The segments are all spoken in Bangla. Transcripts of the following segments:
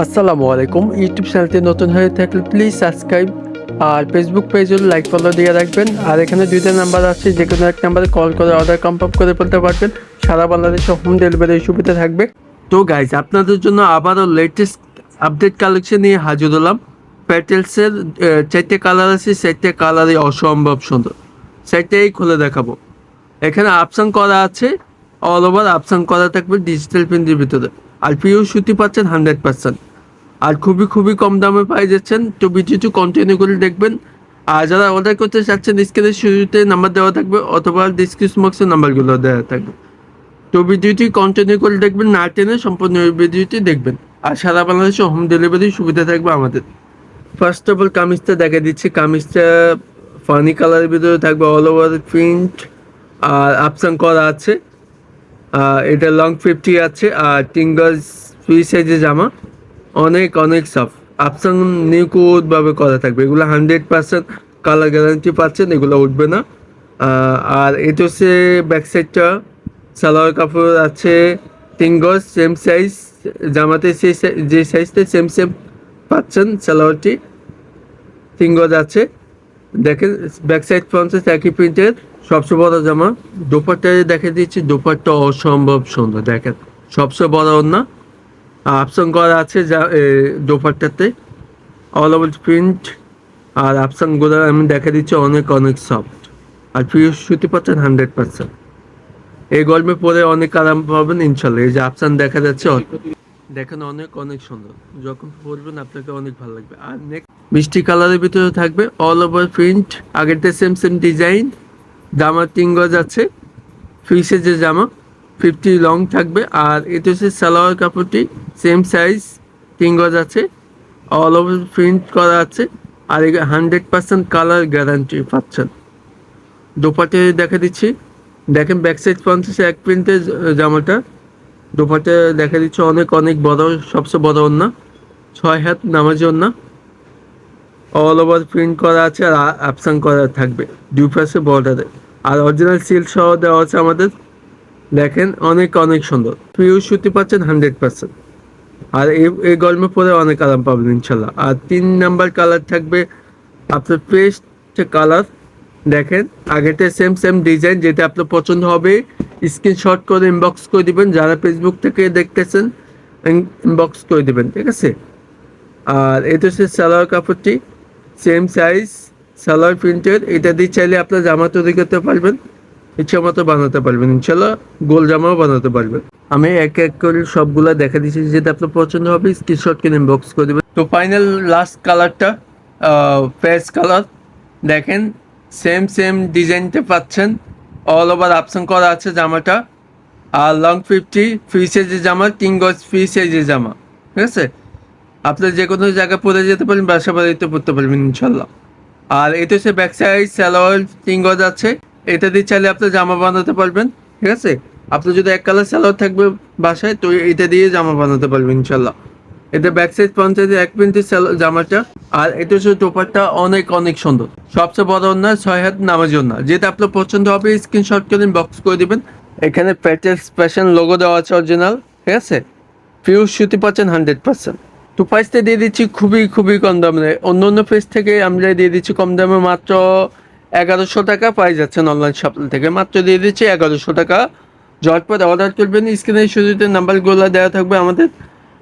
আসসালামু আলাইকুম। ইউটিউব চ্যানেলটি নতুন হয়ে থাকলে প্লিজ সাবস্ক্রাইব আর ফেসবুক পেজ হলো লাইক ফলো দিয়ে রাখবেন। আর এখানে দুইটা নাম্বার আছে, যে কোনো এক নাম্বারে কল করে অর্ডার কনফার্ম করে ফেলতে পারবেন। সারা বাংলাদেশে হোম ডেলিভারির সুবিধা থাকবে। তো গাইজ, আপনাদের জন্য আবারও লেটেস্ট আপডেট কালেকশন নিয়ে হাজির হলাম। প্যাটেলসের 4টে কালার আছে, 4টে কালারই অসম্ভব সুন্দর। 4টাই খুলে দেখাবো। এখানে আপসান করা আছে, অল ওভার আপসান করা থাকবে ডিজিটাল প্রিন্টের ভিতরে। আর পিওর সুতি পাচ্ছেন 100%। আর খুবই খুবই কম দামে পাই যাচ্ছেন। তো ভিডিওটি কন্টিনিউ করে দেখবেন। আর যারা অর্ডার করতে চাচ্ছেন, স্ক্রিনের শুরুতে নাম্বার দেওয়া থাকবে অথবা ডিসক্রিপশন বক্সে নাম্বারগুলো দেওয়া থাকবে। তো ভিডিওটি কন্টিনিউ করে দেখবেন, না টেনে সম্পূর্ণ ভিডিওটি দেখবেন। আর সারা বাংলাদেশে হোম ডেলিভারির সুবিধা থাকবে আমাদের। ফার্স্ট অফ অল কামিজটা দেখা দিচ্ছি। কামিজটা ফানি কালারের ভিতরে থাকবে, অল ওভার প্রিন্ট আর আপসান করা আছে। এটা লং 50 আছে আর 3 গজ ফ্রি সাইজের জামা। অনেক অনেক সফট, আপসান নিখুঁতভাবে করা থাকবে। এগুলো 100% কালার গ্যারান্টি পাচ্ছেন, এগুলো উঠবে না। আর এটা হচ্ছে ব্যাক সাইডটা। সালোয়ার কাপড় আছে 3 গজ, সেম সাইজ। জামাতে যে সাইজটা সেম সেম পাচ্ছেন। সালোয়ারটি 3 গজ আছে। দেখেন ব্যাক সাইড ফ্রন্ট সাইড একই প্রিন্টের, সবচেয়ে বড় জামা। দোপাট্টা দেখে দিচ্ছি, দোপাট্টা অসম্ভব সুন্দর। দেখেন সবচেয়ে বড় ওড়না, আপসান করা আছে দোপাট্টাতে, অল ওভার প্রিন্ট। আর আপসানগুলো আমি দেখা দিচ্ছি অনেক অনেক সফট। আর প্রিয় সুতি পাচ্ছেন 100%। এই গরমে পরে অনেক আরাম পাবেন ইনশাল্লাহ। এই যে আপসান দেখা যাচ্ছে, দেখেন অনেক অনেক সুন্দর। যখন পরবেন আপনাকে অনেক ভালো লাগবে। আর নেক্সট মিষ্টি কালারের ভিতরে থাকবে, অল ওভার প্রিন্ট, আগেরটা সেম সেম ডিজাইন। জামা 3 গজ আছে, ফ্রি সাইজের জামা, 50 লং থাকবে। আর এটা হচ্ছে সালোয়ার কাপড়টি, সেম সাইজ, 3 গজ আছে, অল ওভার প্রিন্ট করা আছে। আর 100% কালার গ্যারান্টি পাচ্ছেন। দোপাট্টা দেখা দিচ্ছি, দেখেন ব্যাক সাইড ফ্রন্ট এক প্রিন্টের জামাটা। দোপাট্টা দেখা দিচ্ছে অনেক অনেক বড়, সবচেয়ে বড় ওড়না, 6 হাত নামাজি ওড়না। অল ওভার প্রিন্ট করা আছে আর আপসান করা থাকবে দুই পাশে বর্ডারে। আর অরিজিনাল সিল্ক সহ দেওয়া আছে আমাদের। দেখেন অনেক অনেক সুন্দর, পিওর সুতি পাচ্ছেন 100%। আর এই গরমে পরে অনেক আরাম পাবেন ইনশাল্লাহ। আর 3 নাম্বার কালার থাকবে আপনার পেস্ট কালার। দেখেন আগেতে সেম সেম ডিজাইন, যেটা আপনার পছন্দ হবে স্ক্রিনশট করে ইনবক্স করে দিবেন। যারা ফেসবুক থেকে দেখতেছেন ইনবক্স করে দিবেন, ঠিক আছে। আর এটা হচ্ছে সালোয়ার কাপড়টি, সেম সাইজ, সালোয়ার প্রিন্টের। এটা দিয়ে চাইলে আপনার জামা তৈরি করতে পারবেন, ইচ্ছা মতো বানাতে পারবেন ইনশাল্লাহ। গোল জামাও বানাতে পারবেন। আমি এক এক করে সবগুলা দেখা দিচ্ছি, যেটা আপনার পছন্দ হবে স্ক্রিনশট করে ইনবক্স করে দেবেন। তো ফাইনাল লাস্ট কালারটা ফেস কালার। দেখেন সেম সেম ডিজাইনটা পাচ্ছেন, অল ওভার আপসান করা আছে জামাটা। আর লং 50 ফ্রি সাইজের জামা, 3 গজ ফ্রি সাইজের জামা, ঠিক আছে। আপনার যে কোনো জায়গায় পরে যেতে পারেন, বাসা বাড়িতে পড়তে পারবেন ইনশাল্লাহ। আর এটা হচ্ছে ব্যাক সাইড, সালোয়ার 3 গজ আছে। এটা দিয়ে চাইলে আপনি জামা বানাতে পারবেন, ঠিক আছে। আপনার যদি এক কালার সালোয়ার থাকবে বাসায়, তো এটা দিয়ে জামা বানাতে পারবেন ইনশাল্লাহ। এটা ব্যাক সাইড ফ্রন্ট সাইড এক প্রিন্টের জামাটা। আর এটা হচ্ছে দোপাট্টা, অনেক অনেক সুন্দর, সবচেয়ে বড় ওড়না, 6 হাত নামাজি ওড়না। যেটা আপনার পছন্দ হবে স্ক্রিনশট করে বক্স করে দিবেন। এখানে প্যাটেলস ফ্যাশন লোগো দেওয়া আছে অরিজিনাল, ঠিক আছে। পিওর সুতি পাচ্ছেন 100%। তো প্রাইসটা দিয়ে দিচ্ছি খুবই খুবই কম দামে। অন্য অন্য পেজ থেকে আমরা দিয়ে দিচ্ছি কম দামে, মাত্র 1100 টাকা পাই যাচ্ছেন অনলাইন শপ থেকে। মাত্র দিয়ে দিচ্ছি 1100 টাকা। ঝটপট অর্ডার করবেন, স্ক্রিনের শুরুতে নাম্বারগুলো দেওয়া থাকবে আমাদের।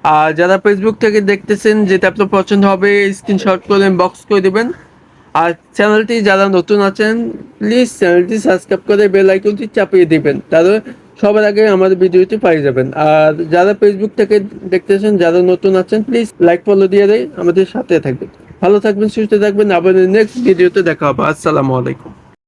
আর যারা ফেসবুক থেকে দেখতেছেন, যেটা আপনার পছন্দ হবে স্ক্রিনশট করে বক্স করে দেবেন। আর চ্যানেলটি যারা নতুন আছেন, প্লিজ চ্যানেলটি সাবস্ক্রাইব করে বেল আইকনটি চাপিয়ে দিবেন, তাহলে সবার আগে আমাদের ভিডিওটি পাই যাবেন। আর যারা ফেসবুক থেকে দেখতেছেন, যারা নতুন আছেন, প্লিজ লাইক ফলো দিয়ে দেয় আমাদের সাথে থাকবেন। ভালো থাকবেন, সুস্থ থাকবেন। আবার নেক্সট ভিডিওতে দেখা হবে। আসসালামু আলাইকুম।